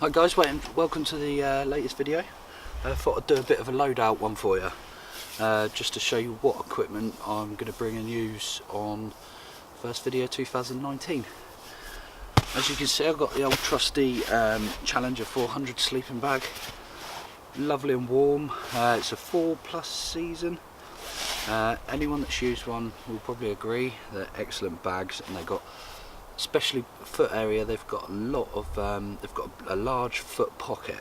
Hi guys, welcome to the latest video. I thought I'd do a bit of a loadout one for you, just to show you what equipment I'm going to bring and use on first video 2019. As you can see, I've got the old trusty Challenger 400 sleeping bag, lovely and warm. It's a 4+ season. Anyone that's used one will probably agree they're excellent bags, and they've got, especially foot area, they've got a lot of they've got a large foot pocket.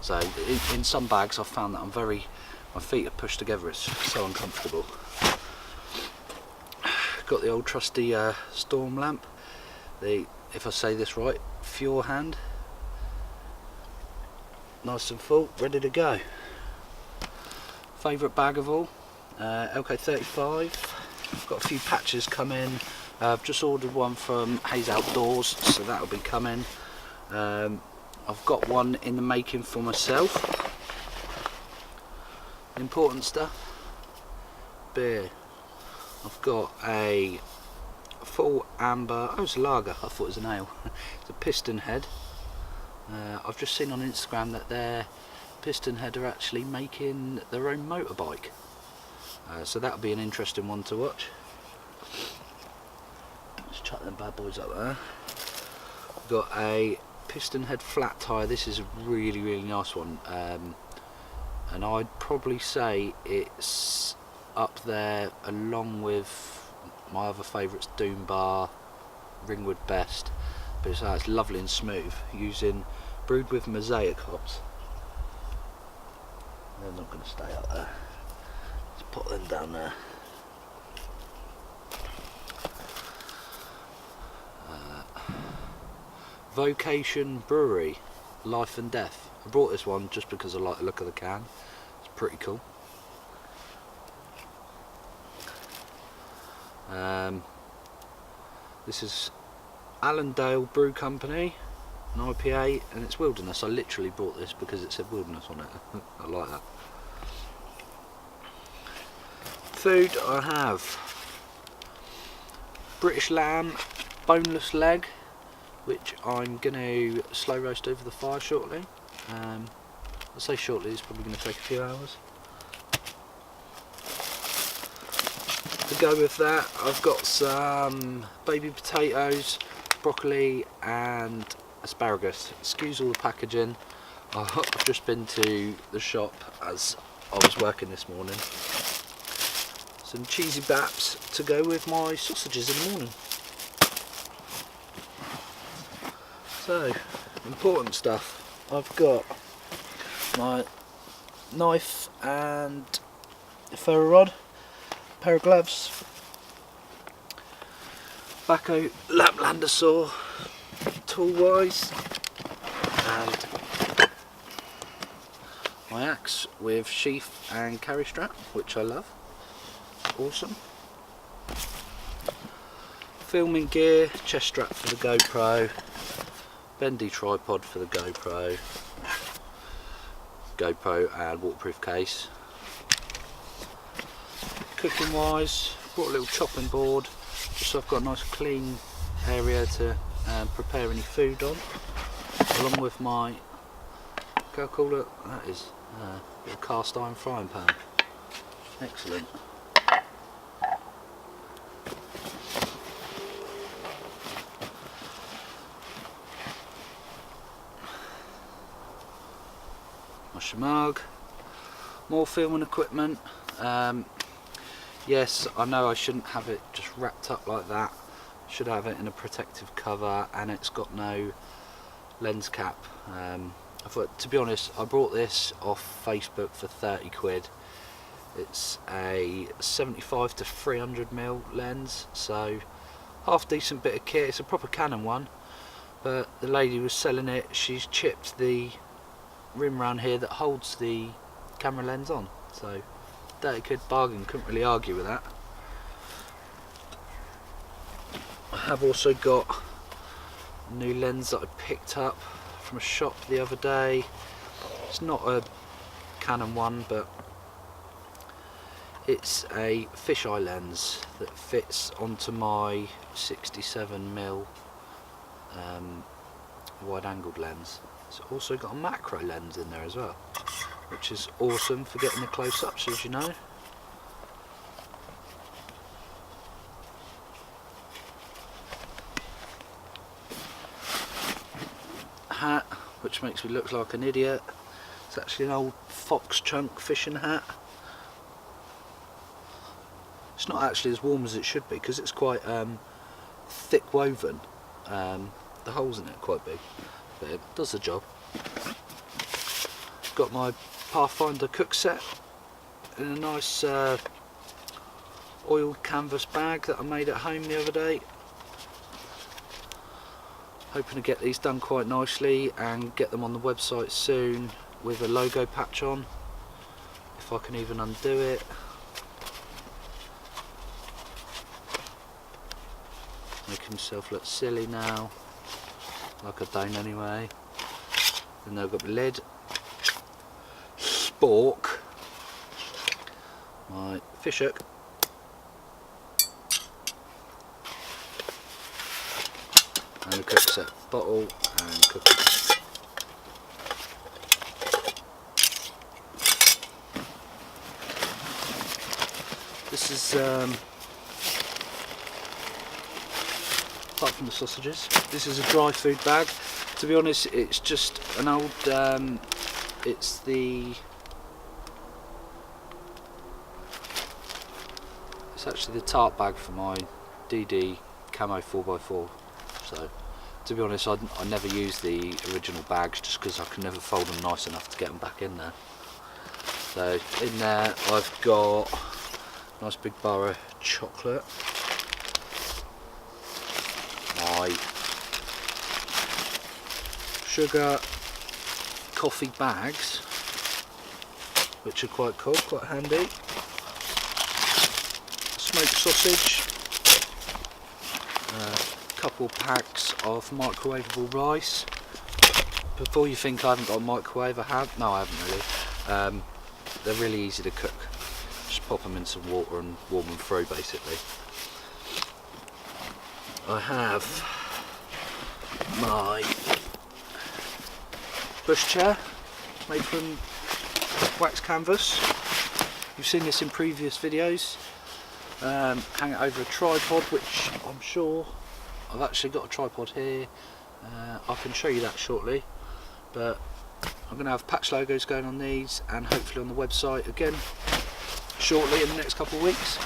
So in some bags I've found that my feet are pushed together, it's so uncomfortable. Got the old trusty storm lamp, if I say this right, Fjord hand, nice and full, ready to go. Favourite bag of all, LK35. Got a few patches come in. I've just ordered one from Hayes Outdoors, so that'll be coming. I've got one in the making for myself. Important stuff. Beer. I've got a full amber, oh, it's a lager, I thought it was an ale. It's a Piston Head. I've just seen on Instagram that their Piston Head are actually making their own motorbike. So that'll be an interesting one to watch. Let's chuck them bad boys up there. We've got a Piston Head flat tyre. This is a really nice one, and I'd probably say it's up there along with my other favourites, Doom Bar, Ringwood Best. But it's lovely and smooth, brewed with mosaic hops. They're not going to stay up there. Let's put them down there. Vocation Brewery, Life and Death. I brought this one just because I like the look of the can. It's pretty cool. This is Allendale Brew Company, an IPA, and it's Wilderness. I literally bought this because it said Wilderness on it. I like that. Food, I have British lamb, boneless leg, which I'm going to slow roast over the fire shortly. I'll say shortly, it's probably going to take a few hours. To go with that, I've got some baby potatoes, broccoli and asparagus. Excuse all the packaging. I've just been to the shop as I was working this morning. Some cheesy baps to go with my sausages in the morning. So, important stuff. I've got my knife and a ferro rod, pair of gloves, Baco Laplander saw, tool wise, and my axe with sheath and carry strap, which I love. Awesome. Filming gear, chest strap for the GoPro, bendy tripod for the GoPro and waterproof case. Cooking wise, brought a little chopping board just so I've got a nice clean area to prepare any food on, along with my, can I call it, that is a cast iron frying pan. Excellent. My shemag, more filming equipment. Yes, I know I shouldn't have it just wrapped up like that. Should have it in a protective cover, and it's got no lens cap. I thought, to be honest, I bought this off Facebook for 30 quid. It's a 75 to 300mm lens, so half decent bit of kit. It's a proper Canon one, but the lady was selling it, she's chipped the rim around here that holds the camera lens on, so 30 quid bargain, couldn't really argue with that. I have also got a new lens that I picked up from a shop the other day. It's not a Canon one, but it's a fisheye lens that fits onto my 67mm wide-angled lens. It's also got a macro lens in there as well, which is awesome for getting the close-ups, as you know. Hat, which makes me look like an idiot. It's actually an old fox chunk fishing hat. It's not actually as warm as it should be because it's quite thick woven. The holes in it are quite big, but it does the job. Got my Pathfinder cook set in a nice oiled canvas bag that I made at home the other day. Hoping to get these done quite nicely and get them on the website soon with a logo patch on, if I can even undo it. Making myself look silly now, like I don't anyway. Then they've got the lid, spork, my fish hook, and the cook set bottle and cooker. This is apart from the sausages, this is a dry food bag. To be honest, it's just an old it's actually the tarp bag for my DD camo 4x4. So to be honest, I never use the original bags just because I can never fold them nice enough to get them back in there. So in there I've got a nice big bar of chocolate, my sugar coffee bags, which are quite cool, quite handy, smoked sausage, a couple packs of microwavable rice. Before you think I haven't got a microwave, I have. No, I haven't really. They're really easy to cook. Just pop them in some water and warm them through, basically. I have my bush chair made from wax canvas. You've seen this in previous videos. Hang it over a tripod, which I'm sure I've actually got a tripod here. I can show you that shortly, but I'm going to have patch logos going on these and hopefully on the website again shortly in the next couple of weeks.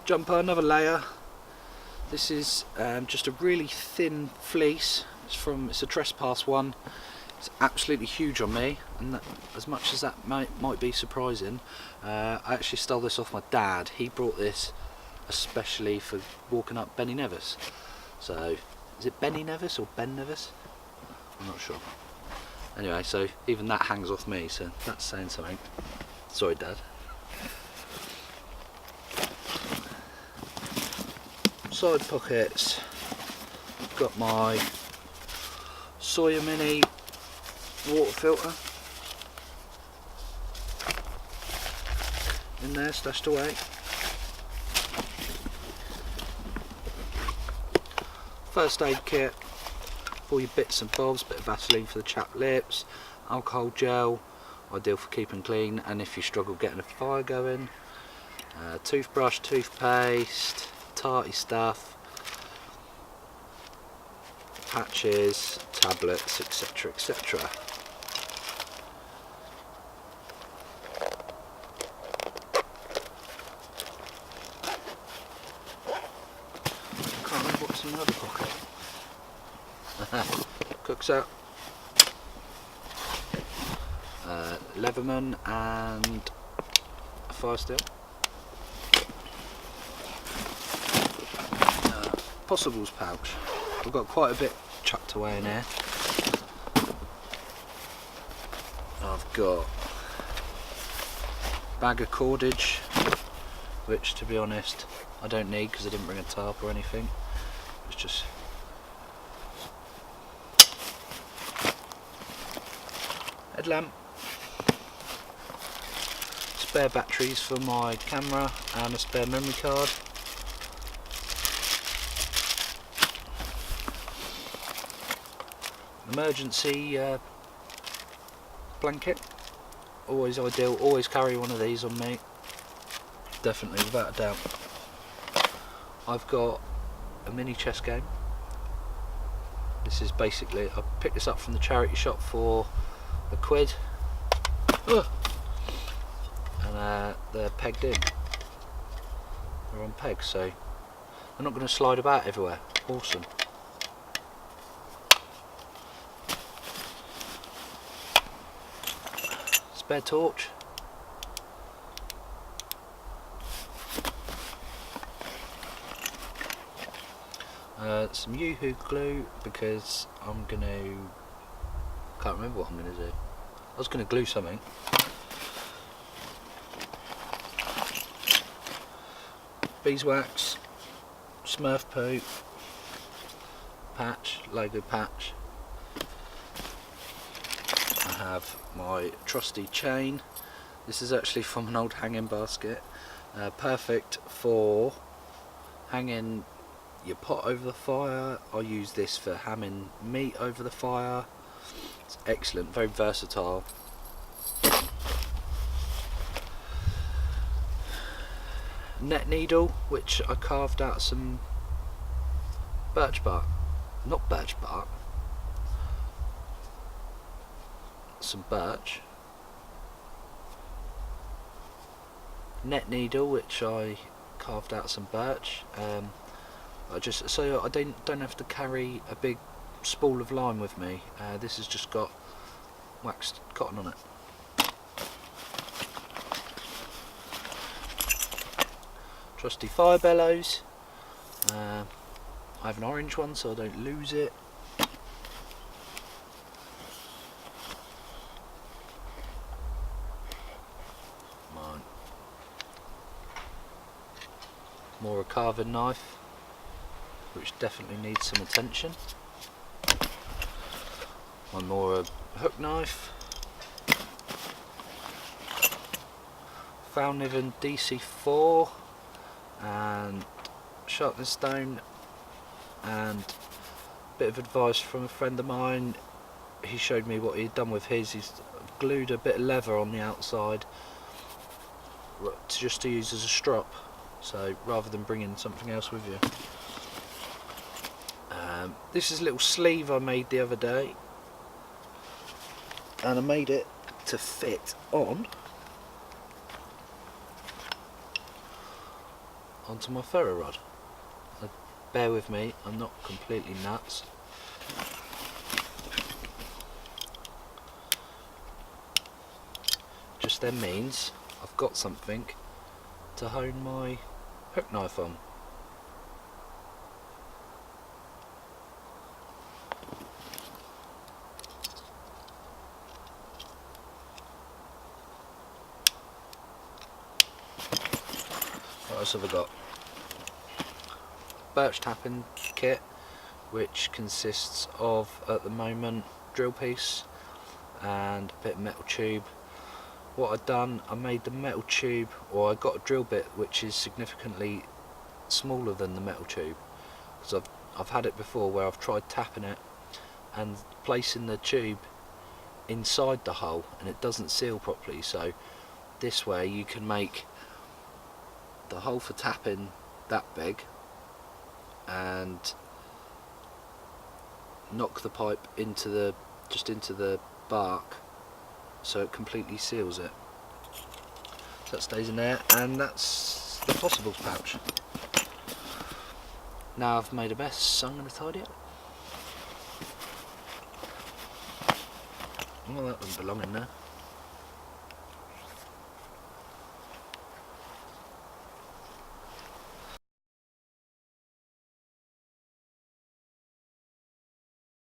Jumper, another layer. This is just a really thin fleece. It's a trespass one. It's absolutely huge on me, and that, as much as that might be surprising, I actually stole this off my dad. He brought this especially for walking up Benny Nevis. So, is it Benny Nevis or Ben Nevis? I'm not sure. Anyway, so even that hangs off me, so that's saying something. Sorry, Dad. Side pockets. I've got my Sawyer Mini water filter in there, stashed away. First aid kit, all your bits and bobs, bit of Vaseline for the chapped lips, alcohol gel, ideal for keeping clean and if you struggle getting a fire going, toothbrush, toothpaste, tarty stuff, patches, tablets, etc, etc. Can't remember what's in the other pocket. Cooks out, Leatherman and a fire steel. Possibles pouch. I've got quite a bit chucked away in here. I've got a bag of cordage, which to be honest I don't need because I didn't bring a tarp or anything. It's just headlamp, spare batteries for my camera and a spare memory card. emergency blanket, always ideal. Always carry one of these on me, definitely, without a doubt. I've got a mini chess game. This is basically, I picked this up from the charity shop for £1. Ugh. And they're pegged in. They're on pegs, so they're not going to slide about everywhere. Awesome. Spare torch. Some Yoo-hoo glue, because I'm going to, can't remember what I'm going to do. I was going to glue something. Beeswax, Smurf poo, patch, logo patch. I have my trusty chain. This is actually from an old hanging basket. Perfect for hanging your pot over the fire. I use this for hamming meat over the fire. It's excellent, very versatile. Net needle, which I carved out some birch bark, not birch bark, some birch. Net needle, which I carved out some birch. So I don't have to carry a big spool of line with me. This has just got waxed cotton on it. Trusty fire bellows. I have an orange one so I don't lose it. Mine. More a carving knife, which definitely needs some attention. One more a hook knife. Found-Niven DC4 and sharpening stone, and a bit of advice from a friend of mine. He showed me what he'd done with his. He's glued a bit of leather on the outside just to use as a strop, so rather than bringing something else with you. This is a little sleeve I made the other day, and I made it to fit onto my ferro rod. Bear with me, I'm not completely nuts. Just then means I've got something to hone my hook knife on. What else have I got? Birch tapping kit, which consists of, at the moment, drill piece and a bit of metal tube. What I've done, I made the metal tube, or I got a drill bit which is significantly smaller than the metal tube, because I've had it before where I've tried tapping it and placing the tube inside the hole and it doesn't seal properly. So this way you can make the hole for tapping that big and knock the pipe into the bark so it completely seals it. So that stays in there, and that's the possibles pouch. Now I've made a mess, so I'm going to tidy it. Well, that doesn't belong in there.